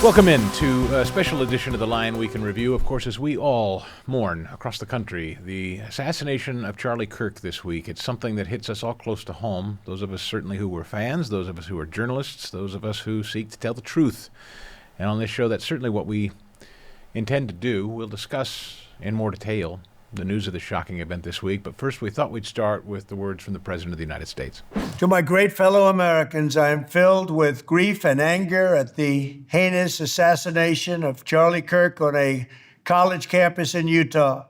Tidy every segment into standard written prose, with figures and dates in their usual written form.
Welcome in to a special edition of the Lion Week in Review. Of course, as we all mourn across the country, the assassination of Charlie Kirk this week. It's something that hits us all close to home. Those of us certainly who were fans, those of us who are journalists, those of us who seek to tell the truth. And on this show, that's certainly what we intend to do. We'll discuss in more detail the news of the shocking event this week. But first, we thought we'd start with the words from the President of the United States. To my great fellow Americans, I am filled with grief and anger at the heinous assassination of Charlie Kirk on a college campus in Utah.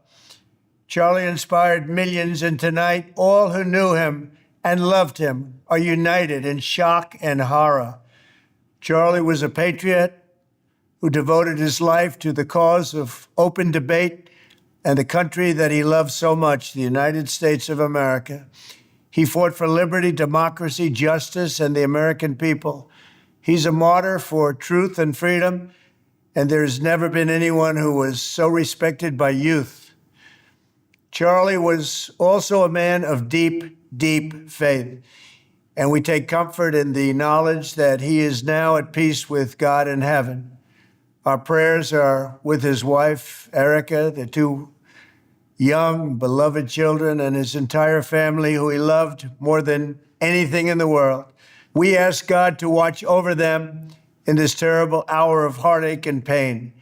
Charlie inspired millions, and tonight, all who knew him and loved him are united in shock and horror. Charlie was a patriot who devoted his life to the cause of open debate and the country that he loved so much, the United States of America. He fought for liberty, democracy, justice, and the American people. He's a martyr for truth and freedom, and there's never been anyone who was so respected by youth. Charlie was also a man of deep, deep faith, and we take comfort in the knowledge that he is now at peace with God in heaven. Our prayers are with his wife, Erica, the two young, beloved children, and his entire family, who he loved more than anything in the world. We ask God to watch over them in this terrible hour of heartache and pain.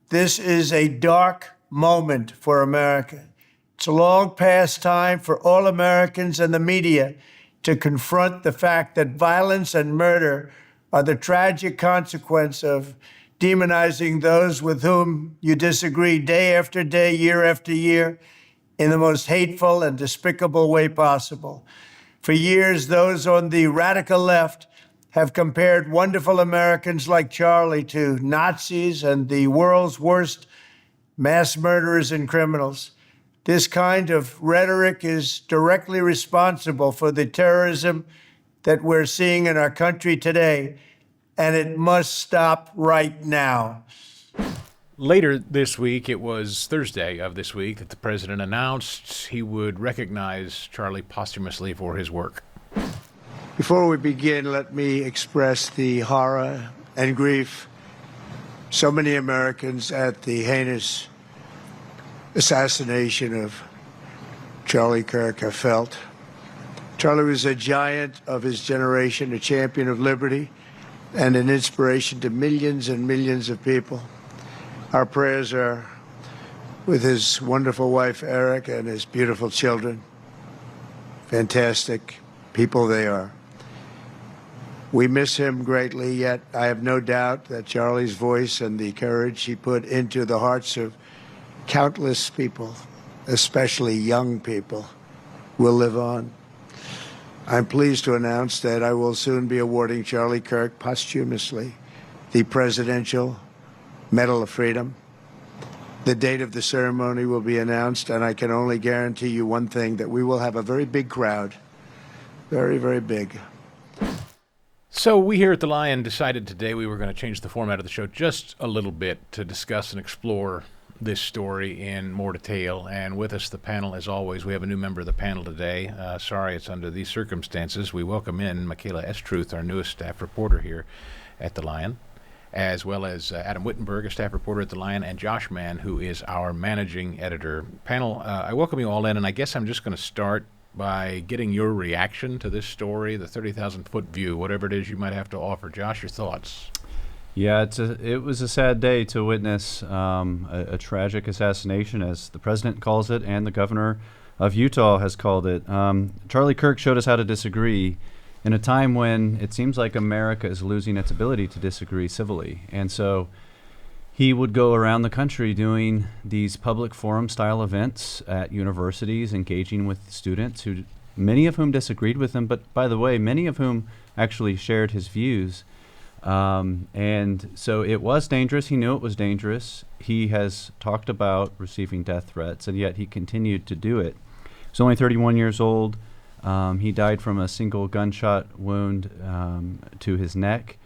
This is a dark moment for America. It's a long past time for all Americans and the media to confront the fact that violence and murder are the tragic consequence of demonizing those with whom you disagree day after day, year after year, in the most hateful and despicable way possible. For years, those on the radical left have compared wonderful Americans like Charlie to Nazis and the world's worst mass murderers and criminals. This kind of rhetoric is directly responsible for the terrorism that we're seeing in our country today, and it must stop right now. Later this week, it was Thursday of this week, that the president announced he would recognize Charlie posthumously for his work. Before we begin, let me express the horror and grief so many Americans at the heinous assassination of Charlie Kirk have felt. Charlie was a giant of his generation, a champion of liberty, and an inspiration to millions and millions of people. Our prayers are with his wonderful wife, Eric, and his beautiful children. Fantastic people they are. We miss him greatly, yet I have no doubt that Charlie's voice and the courage he put into the hearts of countless people, especially young people, will live on. I'm pleased to announce that I will soon be awarding Charlie Kirk posthumously the Presidential Medal of Freedom. The date of the ceremony will be announced, and I can only guarantee you one thing, that we will have a very big crowd. Very, very big. So we here at The Lion decided today we were going to change the format of the show just a little bit to discuss and explore this story in more detail. And with us, the panel, as always, we have a new member of the panel today. Sorry it's under these circumstances. We welcome in Michaela Estruth, our newest staff reporter here at The Lion, as well as Adam Wittenberg, a staff reporter at The Lion, and Josh Mann, who is our managing editor. Panel, I welcome you all in, and I guess I'm just going to start by getting your reaction to this story, the 30,000-foot view, whatever it is you might have to offer. Josh, your thoughts? Yeah, it was a sad day to witness a tragic assassination, as the president calls it, and the governor of Utah has called it. Charlie Kirk showed us how to disagree in a time when it seems like America is losing its ability to disagree civilly. And so he would go around the country doing these public forum-style events at universities, engaging with students, who many of whom disagreed with him, but by the way, many of whom actually shared his views. And so it was dangerous. He knew it was dangerous. He has talked about receiving death threats, and yet he continued to do it. He was only 31 years old. He died from a single gunshot wound to his neck.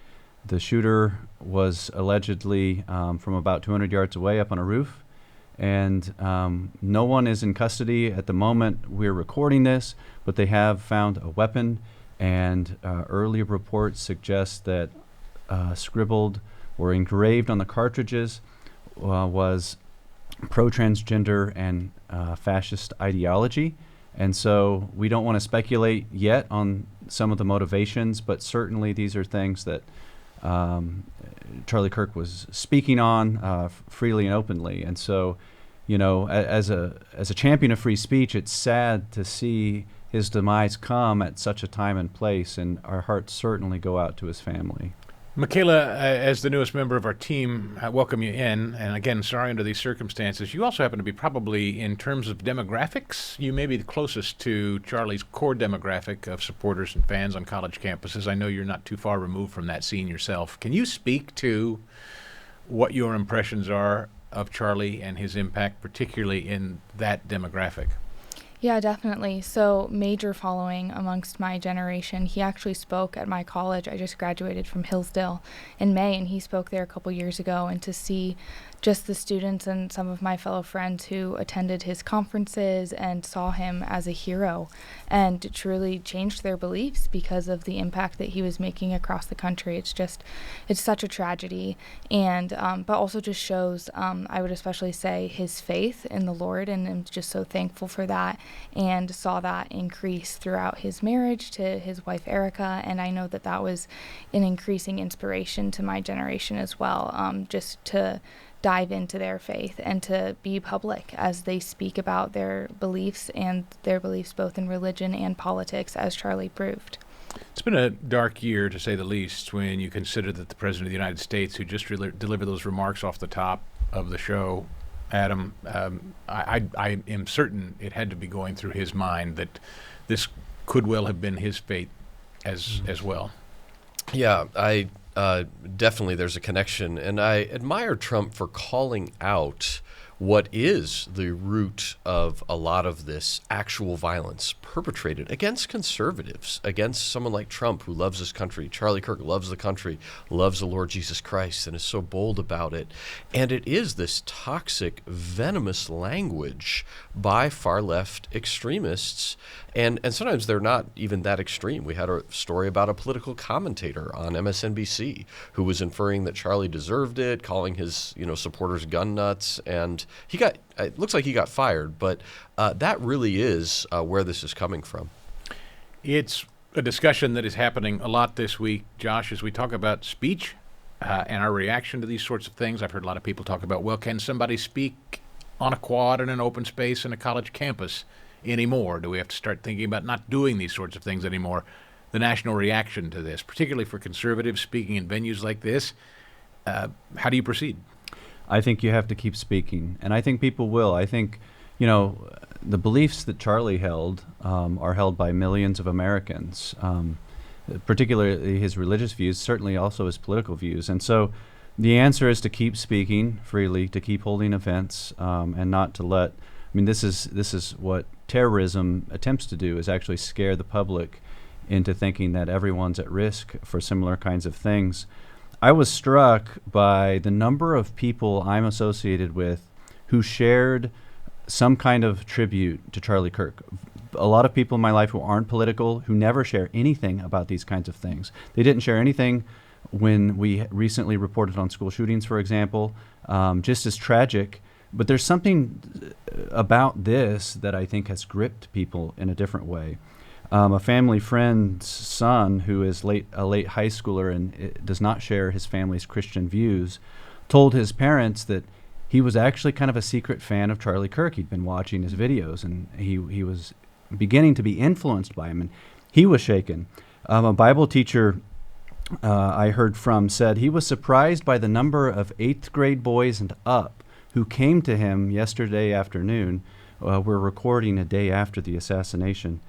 The shooter was allegedly from about 200 yards away up on a roof. And no one is in custody at the moment we're recording this, but they have found a weapon, and early reports suggest that scribbled or engraved on the cartridges was pro-transgender and fascist ideology. And so we don't want to speculate yet on some of the motivations, but certainly these are things that Charlie Kirk was speaking on freely and openly. And so, as a champion of free speech, it's sad to see his demise come at such a time and place, and our hearts certainly go out to his family. Michaela, as the newest member of our team, I welcome you in. And again, sorry under these circumstances. You also happen to be probably, in terms of demographics, you may be the closest to Charlie's core demographic of supporters and fans on college campuses. I know you're not too far removed from that scene yourself. Can you speak to what your impressions are of Charlie and his impact, particularly in that demographic? Yeah, definitely. So major following amongst my generation. He actually spoke at my college. I just graduated from Hillsdale in May, and he spoke there a couple years ago. And to see just the students and some of my fellow friends who attended his conferences and saw him as a hero and truly changed their beliefs because of the impact that he was making across the country. It's such a tragedy. And, but also just shows, I would especially say, his faith in the Lord, and I'm just so thankful for that, and saw that increase throughout his marriage to his wife Erica. And I know that that was an increasing inspiration to my generation as well, just to dive into their faith and to be public as they speak about their beliefs, and their beliefs both in religion and politics, as Charlie proved. It's been a dark year, to say the least, when you consider that the President of the United States, who just delivered those remarks off the top of the show, Adam, I am certain it had to be going through his mind that this could well have been his fate as well. Yeah, definitely there's a connection, and I admire Trump for calling out what is the root of a lot of this actual violence perpetrated against conservatives, against someone like Trump, who loves this country. Charlie Kirk loves the country, loves the Lord Jesus Christ, and is so bold about it. And it is this toxic, venomous language by far-left extremists, and sometimes they're not even that extreme. We had a story about a political commentator on MSNBC who was inferring that Charlie deserved it, calling his supporters gun nuts, and it looks like he got fired, but that really is where this is coming from. It's a discussion that is happening a lot this week, Josh, as we talk about speech and our reaction to these sorts of things. I've heard a lot of people talk about, well, can somebody speak on a quad in an open space in a college campus anymore? Do we have to start thinking about not doing these sorts of things anymore? The national reaction to this, particularly for conservatives speaking in venues like this, how do you proceed? I think you have to keep speaking, and I think people will. I think, the beliefs that Charlie held are held by millions of Americans, particularly his religious views, certainly also his political views. And so the answer is to keep speaking freely, to keep holding events, and not to let, this is what terrorism attempts to do, is actually scare the public into thinking that everyone's at risk for similar kinds of things. I was struck by the number of people I'm associated with who shared some kind of tribute to Charlie Kirk. A lot of people in my life who aren't political, who never share anything about these kinds of things. They didn't share anything when we recently reported on school shootings, for example, just as tragic. But there's something about this that I think has gripped people in a different way. A family friend's son, who is a late high schooler and does not share his family's Christian views, told his parents that he was actually kind of a secret fan of Charlie Kirk. He'd been watching his videos, and he was beginning to be influenced by him, and he was shaken. A Bible teacher I heard from said he was surprised by the number of 8th grade boys and up who came to him yesterday afternoon. We're recording a day after the assassination,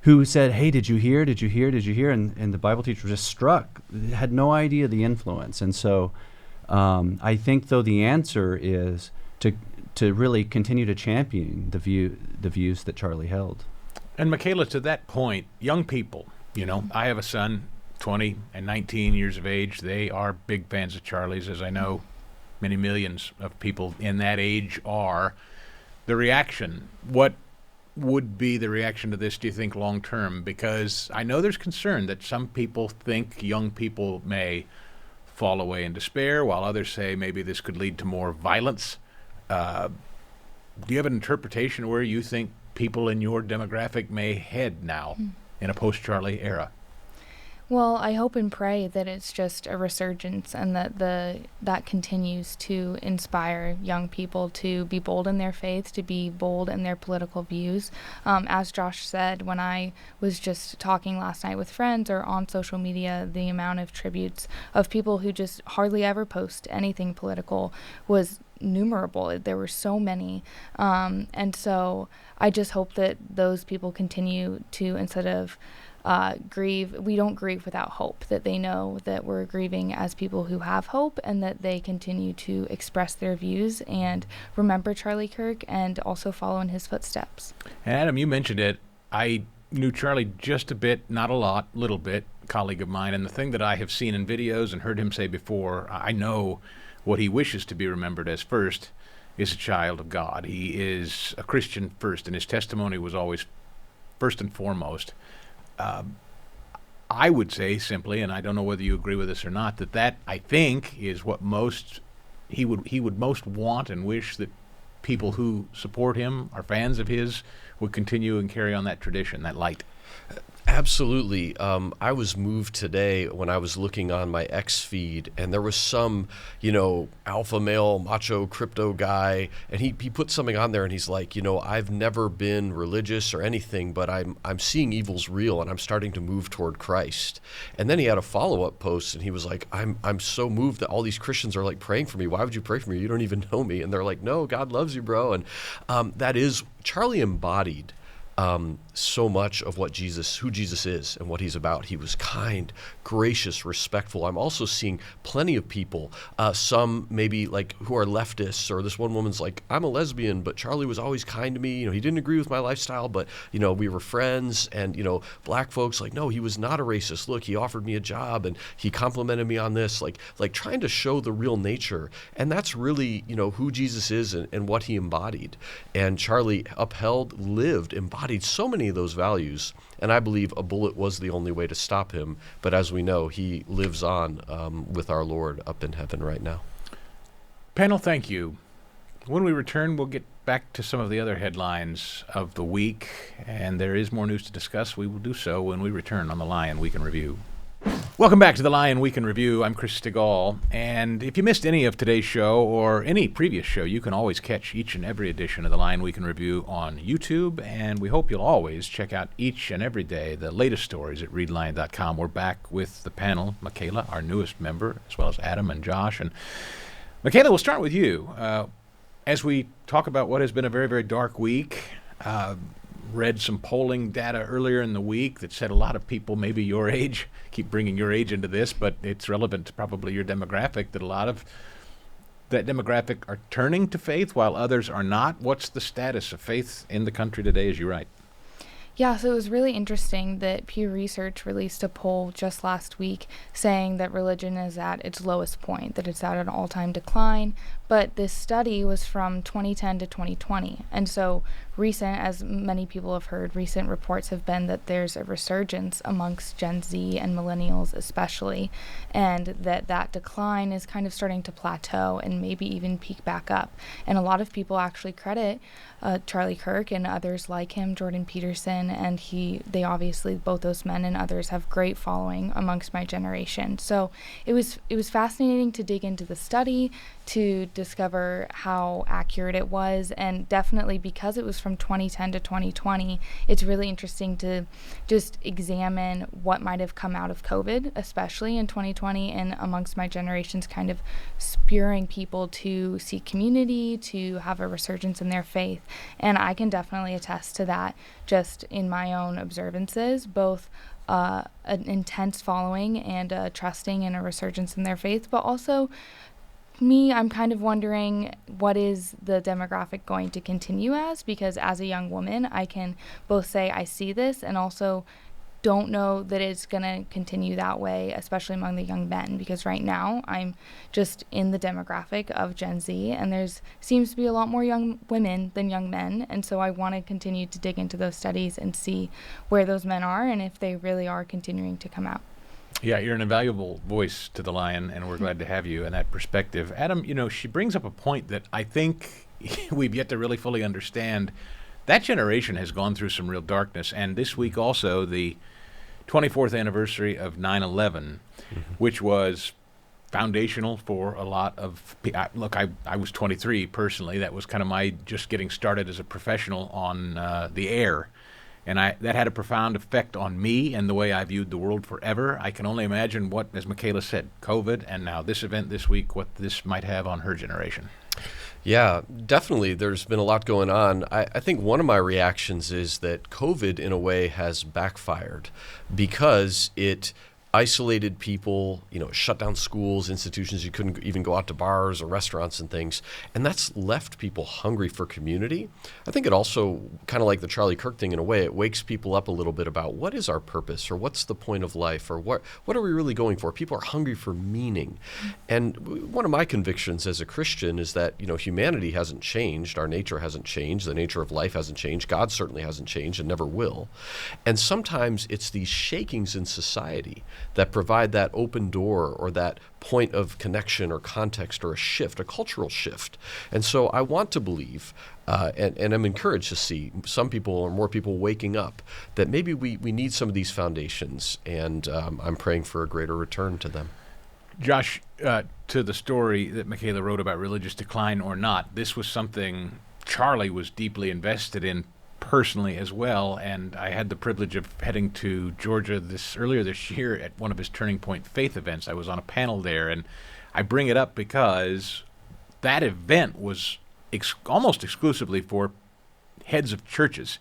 who said, "Hey, did you hear? Did you hear? Did you hear?" And the Bible teacher was just struck, had no idea the influence. And so I think, though, the answer is to really continue to champion the views that Charlie held. And Michaela, to that point, young people, I have a son, 20 and 19 years of age. They are big fans of Charlie's, as I know many millions of people in that age are. The reaction, what would be the reaction to this, do you think, long term? Because I know there's concern that some people think young people may fall away in despair, while others say maybe this could lead to more violence. Do you have an interpretation where you think people in your demographic may head now in a post-Charlie era? Well, I hope and pray that it's just a resurgence and that that continues to inspire young people to be bold in their faith, to be bold in their political views. As Josh said, when I was just talking last night with friends or on social media, the amount of tributes of people who just hardly ever post anything political was numerable. There were so many. And so I just hope that those people continue to, instead of grieve, we don't grieve without hope, that they know that we're grieving as people who have hope, and that they continue to express their views and remember Charlie Kirk and also follow in his footsteps. And Adam, you mentioned it. I knew Charlie just a bit, not a lot, little bit, colleague of mine, and the thing that I have seen in videos and heard him say before, I know what he wishes to be remembered as first is a child of God. He is a Christian first, and his testimony was always first and foremost. I would say simply, and I don't know whether you agree with this or not, that I think is what he would most want and wish that people who support him, are fans of his, would continue and carry on that tradition, that light. Absolutely. I was moved today when I was looking on my X feed, and there was some, alpha male, macho crypto guy, and he put something on there, and he's like, I've never been religious or anything, but I'm seeing evil's real, and I'm starting to move toward Christ. And then he had a follow-up post, and he was like, I'm so moved that all these Christians are like praying for me. Why would you pray for me? You don't even know me. And they're like, no, God loves you, bro. And that is, Charlie embodied so much of who Jesus is and what he's about. He was kind, gracious, respectful. I'm also seeing plenty of people, some maybe like who are leftists, or this one woman's like, I'm a lesbian, but Charlie was always kind to me. He didn't agree with my lifestyle, but we were friends. And black folks like, no, he was not a racist. Look, he offered me a job and he complimented me on this, like trying to show the real nature. And that's really who Jesus is and what he embodied. And Charlie embodied so many of those values, and I believe a bullet was the only way to stop him. But as we know, he lives on with our Lord up in heaven right now. Panel, thank you. When we return, we'll get back to some of the other headlines of the week, and there is more news to discuss. We will do so when we return on the Lion Week in Review. Welcome back to the Lion Week in Review. I'm Chris Stigall, and if you missed any of today's show or any previous show, you can always catch each and every edition of the Lion Week in Review on YouTube, and we hope you'll always check out each and every day the latest stories at readlion.com. We're back with the panel, Michaela, our newest member, as well as Adam and Josh. And Michaela, we'll start with you. As we talk about what has been a very, very dark week, read some polling data earlier in the week that said a lot of people, maybe your age, keep bringing your age into this, but it's relevant to probably your demographic, that a lot of that demographic are turning to faith while others are not. What's the status of faith in the country today as you write? Yeah, so it was really interesting that Pew Research released a poll just last week saying that religion is at its lowest point, that it's at an all-time decline. But this study was from 2010 to 2020. And so recent, as many people have heard, recent reports have been that there's a resurgence amongst Gen Z and millennials especially, and that decline is kind of starting to plateau and maybe even peak back up. And a lot of people actually credit Charlie Kirk and others like him, Jordan Peterson, and they obviously, both those men and others, have great following amongst my generation. So it was fascinating to dig into the study, to discover how accurate it was, and definitely because it was from 2010 to 2020, it's really interesting to just examine what might have come out of COVID, especially in 2020, and amongst my generation's kind of spurring people to seek community, to have a resurgence in their faith. And I can definitely attest to that just in my own observances, both an intense following and trusting and a resurgence in their faith, but also I'm kind of wondering what is the demographic going to continue as, because as a young woman, I can both say I see this and also don't know that it's going to continue that way, especially among the young men, because right now I'm just in the demographic of Gen Z, and there's seems to be a lot more young women than young men, and so I want to continue to dig into those studies and see where those men are and if they really are continuing to come out. Yeah, you're an invaluable voice to the Lion, and we're glad to have you and that perspective. Adam, she brings up a point that I think we've yet to really fully understand. That generation has gone through some real darkness, and this week also the 24th anniversary of 9/11, which was foundational for a lot of look, I was 23 personally. That was kind of my just getting started as a professional on the air. And that had a profound effect on me and the way I viewed the world forever. I can only imagine what, as Michaela said, COVID and now this event this week, what this might have on her generation. Yeah, definitely. There's been a lot going on. I think one of my reactions is that COVID, in a way, has backfired because it isolated people, shut down schools, institutions. You couldn't even go out to bars or restaurants and things. And that's left people hungry for community. I think it also, kind of like the Charlie Kirk thing in a way, it wakes people up a little bit about what is our purpose or what's the point of life or what are we really going for? People are hungry for meaning. And one of my convictions as a Christian is that, humanity hasn't changed. Our nature hasn't changed. The nature of life hasn't changed. God certainly hasn't changed and never will. And sometimes it's these shakings in society that provide that open door or that point of connection or context or a shift, a cultural shift. And so I want to believe, and I'm encouraged to see some people or more people waking up, that maybe we need some of these foundations, and I'm praying for a greater return to them. Josh, to the story that Michaela wrote about religious decline or not, this was something Charlie was deeply invested in personally as well, and I had the privilege of heading to Georgia earlier this year at one of his Turning Point faith events. I was on a panel there, and I bring it up because that event was almost exclusively for heads of churches.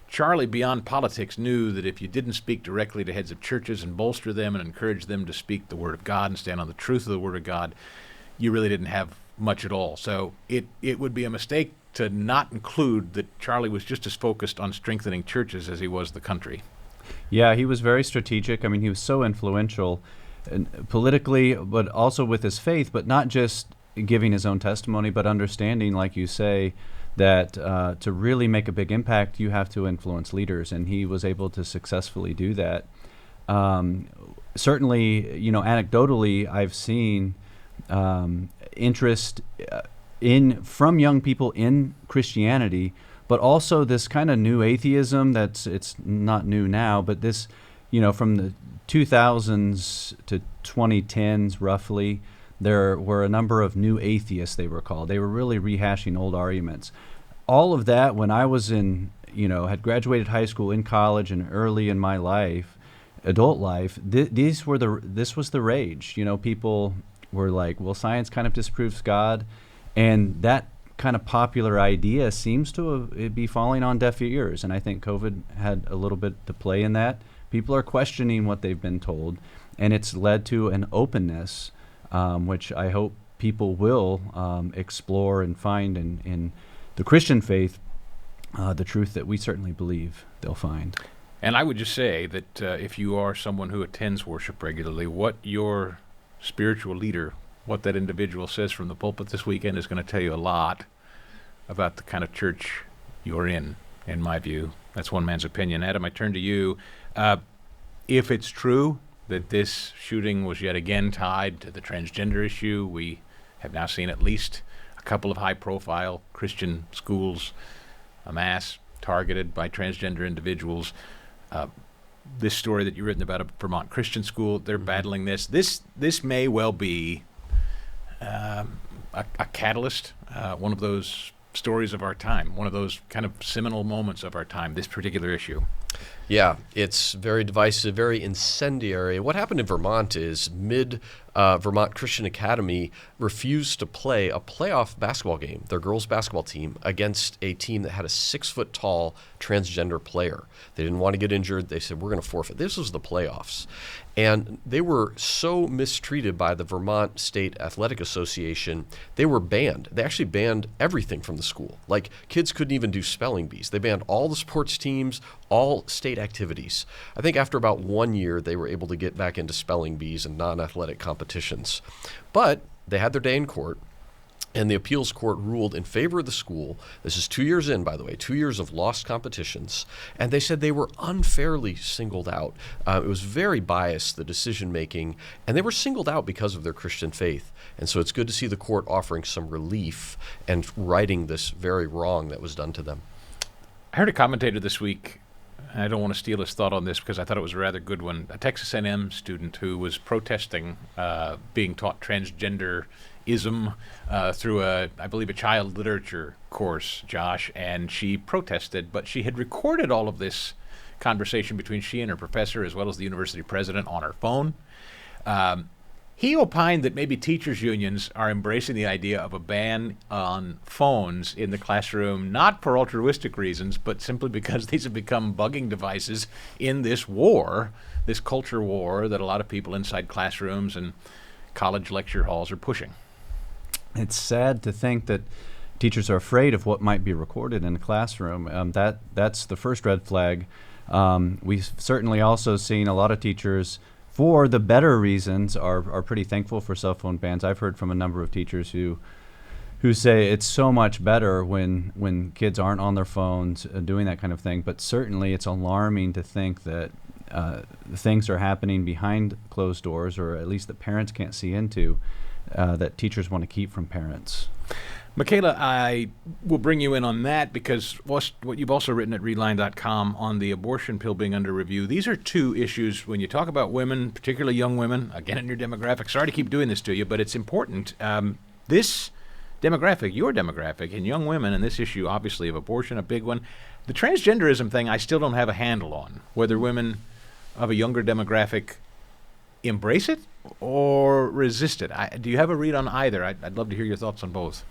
Charlie, beyond politics, knew that if you didn't speak directly to heads of churches and bolster them and encourage them to speak the Word of God and stand on the truth of the Word of God, you really didn't have much at all. So it would be a mistake to not include that Charlie was just as focused on strengthening churches as he was the country. Yeah, he was very strategic. I mean, he was so influential politically, but also with his faith, but not just giving his own testimony, but understanding, like you say, that to really make a big impact, you have to influence leaders, and he was able to successfully do that. Certainly, anecdotally, I've seen interest from young people in Christianity, but also this kind of new atheism it's not new now, but this, from the 2000s to 2010s roughly, there were a number of new atheists, they were called. They were really rehashing old arguments. All of that, when I was had graduated high school, in college, and early in my life, adult life, this was the rage. People were like, well, science kind of disproves God. And that kind of popular idea seems to be falling on deaf ears. And I think COVID had a little bit to play in that. People are questioning what they've been told. And it's led to an openness, which I hope people will explore and find in the Christian faith, the truth that we certainly believe they'll find. And I would just say that if you are someone who attends worship regularly, what your spiritual leader, what that individual says from the pulpit this weekend is going to tell you a lot about the kind of church you're in my view. That's one man's opinion. Adam, I turn to you. If it's true that this shooting was yet again tied to the transgender issue, we have now seen at least a couple of high-profile Christian schools, a mass targeted by transgender individuals. This story that you've written about a Vermont Christian school, they're battling this. This may well be a catalyst, one of those stories of our time, one of those kind of seminal moments of our time, this particular issue. Yeah, it's very divisive, very incendiary. What happened in Vermont is Vermont Christian Academy refused to play a playoff basketball game, their girls' basketball team, against a team that had a 6-foot-tall transgender player. They didn't want to get injured. They said, we're going to forfeit. This was the playoffs. And they were so mistreated by the Vermont State Athletic Association, they were banned. They actually banned everything from the school. Like, kids couldn't even do spelling bees. They banned all the sports teams, all state activities. I think after about 1 year, they were able to get back into spelling bees and non-athletic competitions. But they had their day in court, And the appeals court ruled in favor of the school. This is 2 years in, by the way, 2 years of lost competitions. And they said they were unfairly singled out. It was very biased, the decision-making, and they were singled out because of their Christian faith. And so it's good to see the court offering some relief and righting this very wrong that was done to them. I heard a commentator this week, and I don't want to steal his thought on this because I thought it was a rather good one, a Texas A&M student who was protesting being taught transgenderism through I believe a child literature course, Josh, and she protested, but she had recorded all of this conversation between she and her professor as well as the university president on her phone. He opined that maybe teachers' unions are embracing the idea of a ban on phones in the classroom, not for altruistic reasons, but simply because these have become bugging devices in this war, this culture war that a lot of people inside classrooms and college lecture halls are pushing. It's sad to think that teachers are afraid of what might be recorded in a classroom. That's the first red flag. We've certainly also seen a lot of teachers, for the better reasons, are pretty thankful for cell phone bans. I've heard from a number of teachers who say it's so much better when kids aren't on their phones doing that kind of thing. But certainly it's alarming to think that things are happening behind closed doors, or at least that parents can't see into, that teachers want to keep from parents. Michaela, I will bring you in on that because what you've also written at readline.com on the abortion pill being under review. These are two issues when you talk about women, particularly young women, again in your demographic. Sorry to keep doing this to you, but it's important. This demographic, your demographic, and young women, and this issue obviously of abortion, a big one. The transgenderism thing I still don't have a handle on, whether women of a younger demographic embrace it or resist it. Do you have a read on either? I'd love to hear your thoughts on both.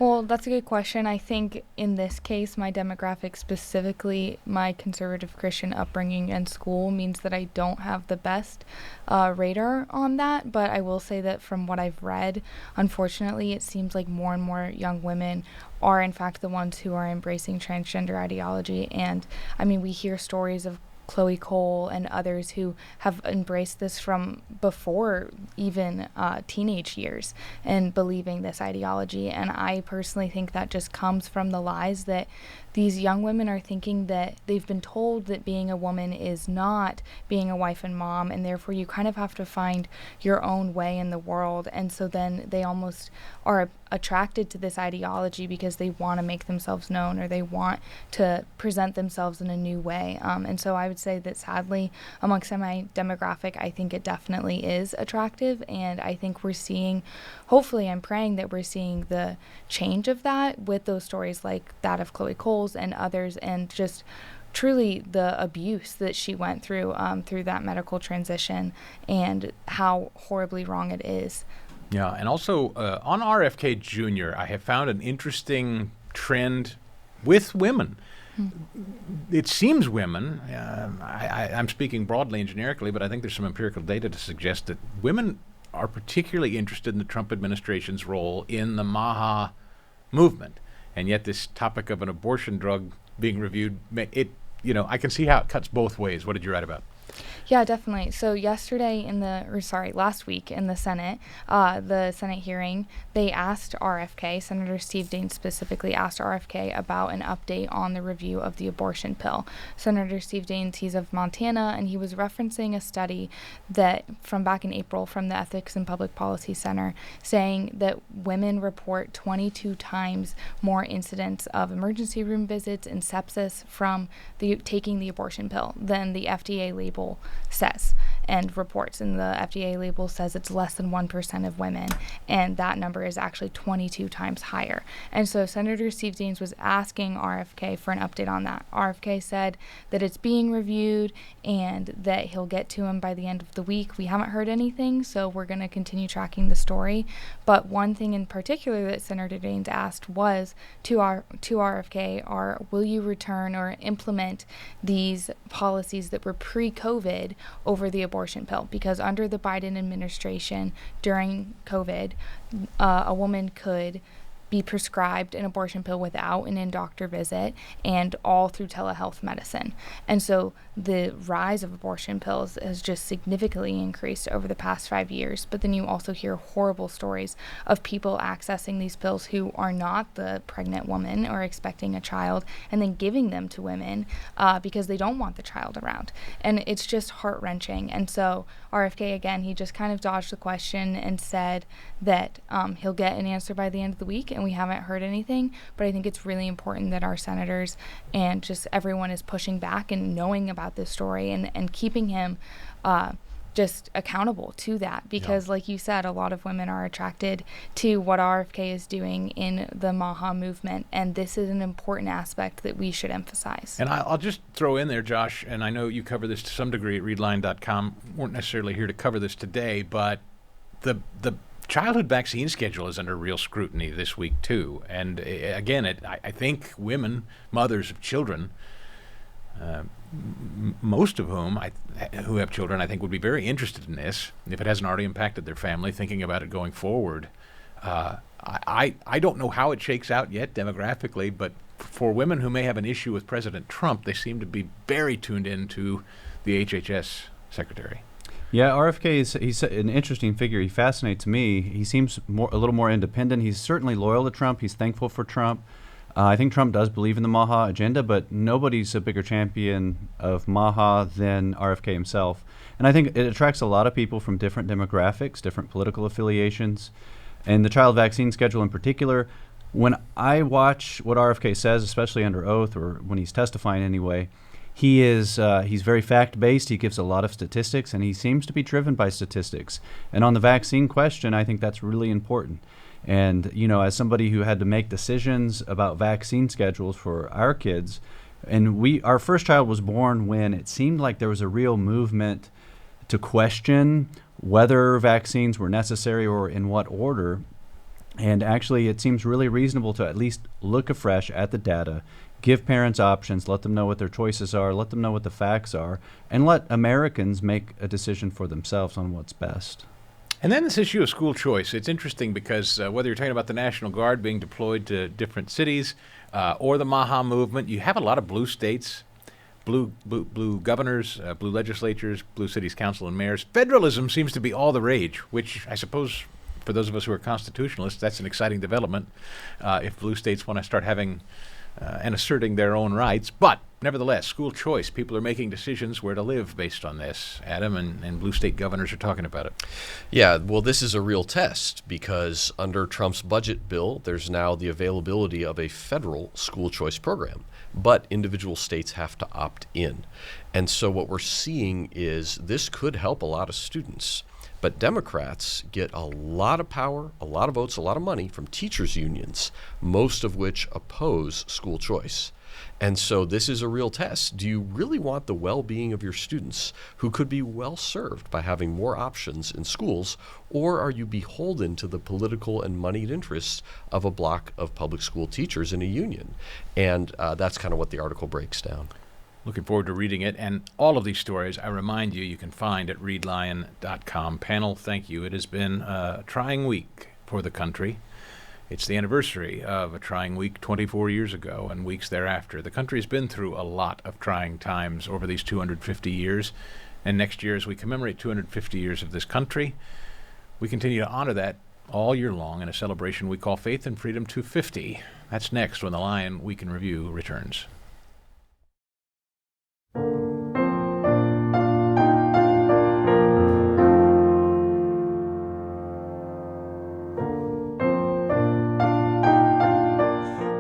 Well, that's a good question. I think in this case, my demographic, specifically my conservative Christian upbringing and school, means that I don't have the best radar on that. But I will say that from what I've read, unfortunately, it seems like more and more young women are in fact the ones who are embracing transgender ideology. And I mean, we hear stories of Chloe Cole and others who have embraced this from before even teenage years and believing this ideology. And I personally think that just comes from the lies that these young women are thinking, that they've been told that being a woman is not being a wife and mom, and therefore you kind of have to find your own way in the world. And so then they almost are attracted to this ideology because they want to make themselves known, or they want to present themselves in a new way. And so I would say that sadly, amongst my demographic, I think it definitely is attractive. And I think we're seeing, hopefully I'm praying that we're seeing the change of that with those stories like that of Chloe Cole's and others, and just truly the abuse that she went through through that medical transition and how horribly wrong it is. Yeah, and also on RFK Jr., I have found an interesting trend with women. It seems women, I'm speaking broadly and generically, but I think there's some empirical data to suggest that women are particularly interested in the Trump administration's role in the MAHA movement. And yet this topic of an abortion drug being reviewed, I can see how it cuts both ways. What did you write about? Yeah, definitely. So last week in the Senate hearing, they asked RFK, Senator Steve Daines specifically asked RFK about an update on the review of the abortion pill. Senator Steve Daines, he's of Montana, and he was referencing a study that from back in April from the Ethics and Public Policy Center, saying that women report 22 times more incidents of emergency room visits and sepsis from taking the abortion pill than the FDA label says and reports. And the FDA label says it's less than 1% of women, and that number is actually 22 times higher. And so Senator Steve Daines was asking RFK for an update on that. RFK said that it's being reviewed and that he'll get to him by the end of the week. We haven't heard anything, so we're going to continue tracking the story. But one thing in particular that Senator Daines asked was to RFK, will you return or implement these policies that were pre-COVID over the abortion pill? Because under the Biden administration during COVID, a woman could be prescribed an abortion pill without an in-doctor visit, and all through telehealth medicine. And so the rise of abortion pills has just significantly increased over the past 5 years. But then you also hear horrible stories of people accessing these pills who are not the pregnant woman or expecting a child, and then giving them to women because they don't want the child around. And it's just heart-wrenching. And so RFK, again, he just kind of dodged the question and said that he'll get an answer by the end of the week, and we haven't heard anything. But I think it's really important that our senators and just everyone is pushing back and knowing about this story and keeping him just accountable to that, because like you said, a lot of women are attracted to what RFK is doing in the MAHA movement, and this is an important aspect that we should emphasize. And I'll just throw in there, Josh, and I know you cover this to some degree at readline.com. Weren't necessarily here to cover this today, but the childhood vaccine schedule is under real scrutiny this week too. And again, I think women, mothers of children, most of whom who have children, I think, would be very interested in this if it hasn't already impacted their family, thinking about it going forward. I don't know how it shakes out yet demographically, but for women who may have an issue with President Trump, they seem to be very tuned into the HHS secretary. Yeah, RFK he's an interesting figure. He fascinates me. He seems a little more independent. He's certainly loyal to Trump. He's thankful for Trump. I think Trump does believe in the MAHA agenda, but nobody's a bigger champion of MAHA than RFK himself. And I think it attracts a lot of people from different demographics, different political affiliations, and the child vaccine schedule in particular. When I watch what RFK says, especially under oath or when he's testifying anyway, he's very fact-based. He gives a lot of statistics, and he seems to be driven by statistics. And on the vaccine question, I think that's really important. And, you know, as somebody who had to make decisions about vaccine schedules for our kids, and our first child was born when it seemed like there was a real movement to question whether vaccines were necessary or in what order. And actually, it seems really reasonable to at least look afresh at the data, give parents options, let them know what their choices are, let them know what the facts are, and let Americans make a decision for themselves on what's best. And then this issue of school choice, it's interesting because whether you're talking about the National Guard being deployed to different cities or the MAHA movement, you have a lot of blue states, blue governors, blue legislatures, blue cities, council, and mayors. Federalism seems to be all the rage, which I suppose for those of us who are constitutionalists, that's an exciting development if blue states want to start having and asserting their own rights. But nevertheless, school choice, people are making decisions where to live based on this. Adam, and blue state governors are talking about it. Yeah, well, this is a real test because under Trump's budget bill, there's now the availability of a federal school choice program, but individual states have to opt in. And so what we're seeing is this could help a lot of students. But Democrats get a lot of power, a lot of votes, a lot of money from teachers' unions, most of which oppose school choice. And so this is a real test. Do you really want the well-being of your students who could be well served by having more options in schools, or are you beholden to the political and moneyed interests of a block of public school teachers in a union? And that's kind of what the article breaks down. Looking forward to reading it. And all of these stories, I remind you, you can find at readline.com. Panel, thank you. It has been a trying week for the country. It's the anniversary of a trying week 24 years ago and weeks thereafter. The country's been through a lot of trying times over these 250 years. And next year, as we commemorate 250 years of this country, we continue to honor that all year long in a celebration we call Faith and Freedom 250. That's next when the Lion Week in Review returns.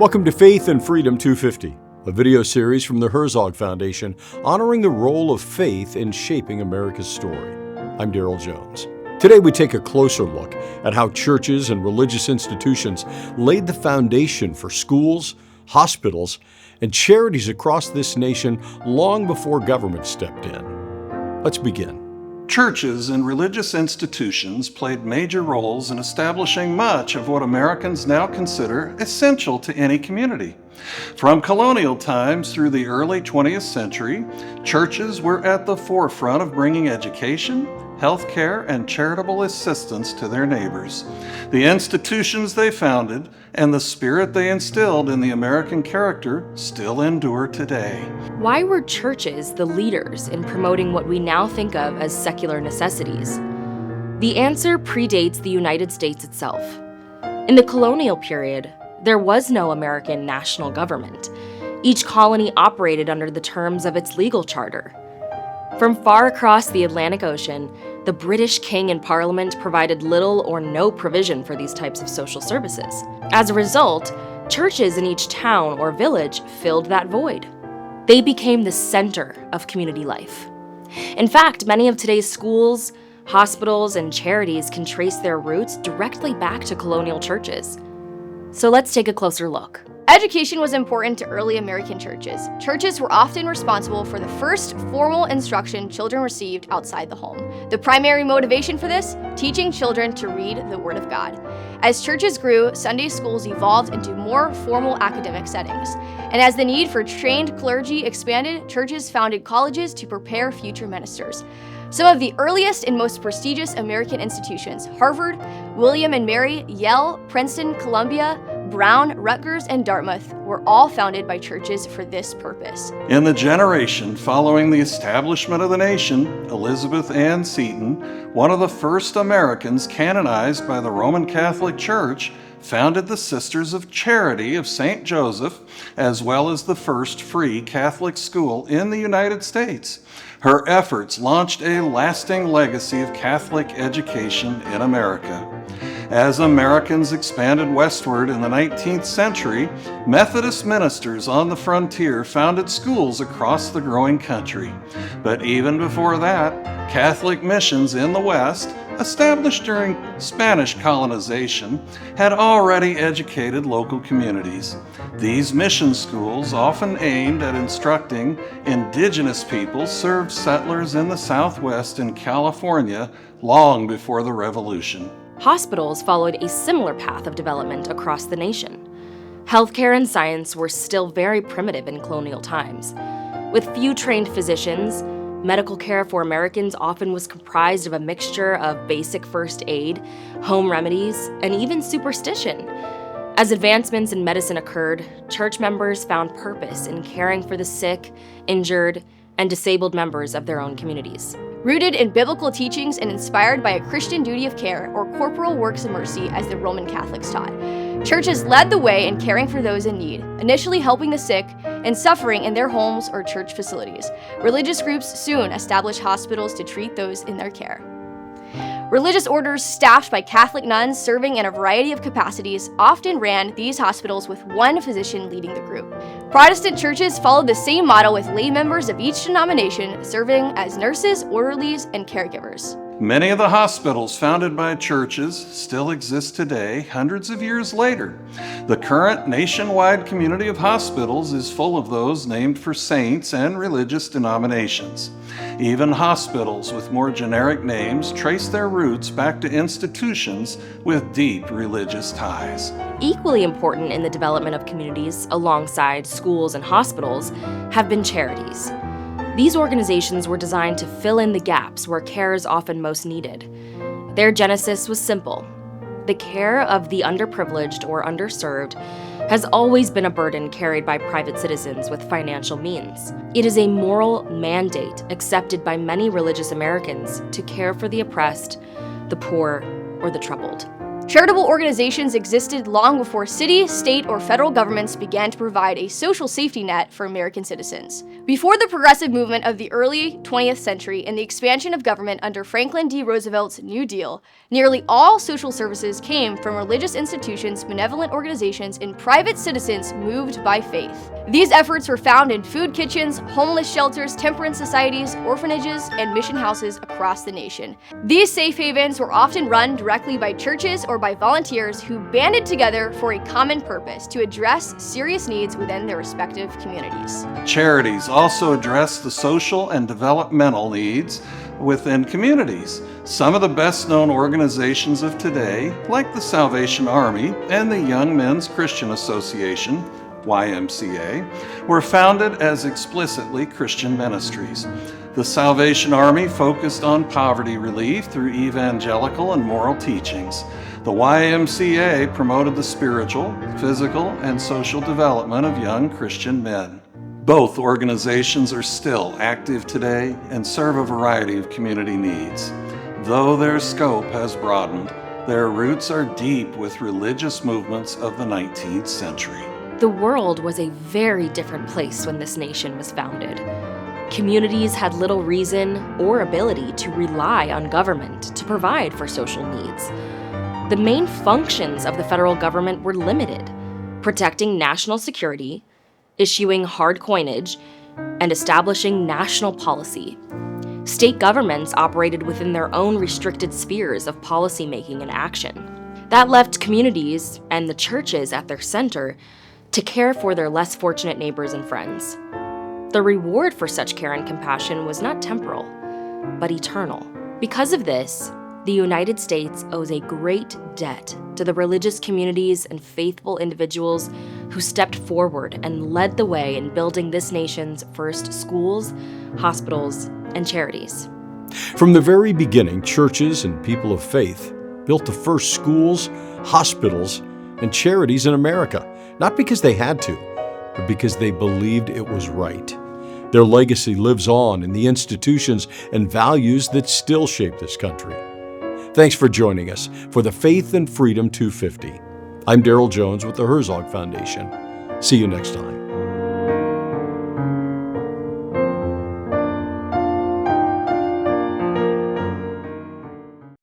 Welcome to Faith and Freedom 250, a video series from the Herzog Foundation honoring the role of faith in shaping America's story. I'm Daryl Jones. Today we take a closer look at how churches and religious institutions laid the foundation for schools, hospitals, and charities across this nation long before government stepped in. Let's begin. Churches and religious institutions played major roles in establishing much of what Americans now consider essential to any community. From colonial times through the early 20th century, churches were at the forefront of bringing education, health care, and charitable assistance to their neighbors. The institutions they founded and the spirit they instilled in the American character still endure today. Why were churches the leaders in promoting what we now think of as secular necessities? The answer predates the United States itself. In the colonial period, there was no American national government. Each colony operated under the terms of its legal charter. From far across the Atlantic Ocean, the British King and Parliament provided little or no provision for these types of social services. As a result, churches in each town or village filled that void. They became the center of community life. In fact, many of today's schools, hospitals, and charities can trace their roots directly back to colonial churches. So let's take a closer look. Education was important to early American churches. Churches were often responsible for the first formal instruction children received outside the home. The primary motivation for this? Teaching children to read the Word of God. As churches grew, Sunday schools evolved into more formal academic settings. And as the need for trained clergy expanded, churches founded colleges to prepare future ministers. Some of the earliest and most prestigious American institutions, Harvard, William and Mary, Yale, Princeton, Columbia, Brown, Rutgers, and Dartmouth, were all founded by churches for this purpose. In the generation following the establishment of the nation, Elizabeth Ann Seton, one of the first Americans canonized by the Roman Catholic Church, founded the Sisters of Charity of St. Joseph, as well as the first free Catholic school in the United States. Her efforts launched a lasting legacy of Catholic education in America. As Americans expanded westward in the 19th century, Methodist ministers on the frontier founded schools across the growing country. But even before that, Catholic missions in the West, established during Spanish colonization, had already educated local communities. These mission schools, often aimed at instructing indigenous peoples, served settlers in the Southwest and California long before the Revolution. Hospitals followed a similar path of development across the nation. Healthcare and science were still very primitive in colonial times. With few trained physicians, medical care for Americans often was comprised of a mixture of basic first aid, home remedies, and even superstition. As advancements in medicine occurred, church members found purpose in caring for the sick, injured, and disabled members of their own communities. Rooted in biblical teachings and inspired by a Christian duty of care or corporal works of mercy as the Roman Catholics taught, churches led the way in caring for those in need, initially helping the sick and suffering in their homes or church facilities. Religious groups soon established hospitals to treat those in their care. Religious orders staffed by Catholic nuns serving in a variety of capacities often ran these hospitals with one physician leading the group. Protestant churches followed the same model with lay members of each denomination serving as nurses, orderlies, and caregivers. Many of the hospitals founded by churches still exist today, hundreds of years later. The current nationwide community of hospitals is full of those named for saints and religious denominations. Even hospitals with more generic names trace their roots back to institutions with deep religious ties. Equally important in the development of communities alongside schools and hospitals have been charities. These organizations were designed to fill in the gaps where care is often most needed. Their genesis was simple. The care of the underprivileged or underserved has always been a burden carried by private citizens with financial means. It is a moral mandate accepted by many religious Americans to care for the oppressed, the poor, or the troubled. Charitable organizations existed long before city, state, or federal governments began to provide a social safety net for American citizens. Before the progressive movement of the early 20th century and the expansion of government under Franklin D. Roosevelt's New Deal, nearly all social services came from religious institutions, benevolent organizations, and private citizens moved by faith. These efforts were found in food kitchens, homeless shelters, temperance societies, orphanages, and mission houses across the nation. These safe havens were often run directly by churches or by volunteers who banded together for a common purpose to address serious needs within their respective communities. Charities also address the social and developmental needs within communities. Some of the best-known organizations of today, like the Salvation Army and the Young Men's Christian Association, YMCA, were founded as explicitly Christian ministries. The Salvation Army focused on poverty relief through evangelical and moral teachings. The YMCA promoted the spiritual, physical, and social development of young Christian men. Both organizations are still active today and serve a variety of community needs. Though their scope has broadened, their roots are deep with religious movements of the 19th century. The world was a very different place when this nation was founded. Communities had little reason or ability to rely on government to provide for social needs. The main functions of the federal government were limited: protecting national security, issuing hard coinage, and establishing national policy. State governments operated within their own restricted spheres of policymaking and action. That left communities, and the churches at their center, to care for their less fortunate neighbors and friends. The reward for such care and compassion was not temporal, but eternal. Because of this, the United States owes a great debt to the religious communities and faithful individuals who stepped forward and led the way in building this nation's first schools, hospitals, and charities. From the very beginning, churches and people of faith built the first schools, hospitals, and charities in America, not because they had to, but because they believed it was right. Their legacy lives on in the institutions and values that still shape this country. Thanks for joining us for the Faith and Freedom 250. I'm Darrell Jones with the Herzog Foundation. See you next time.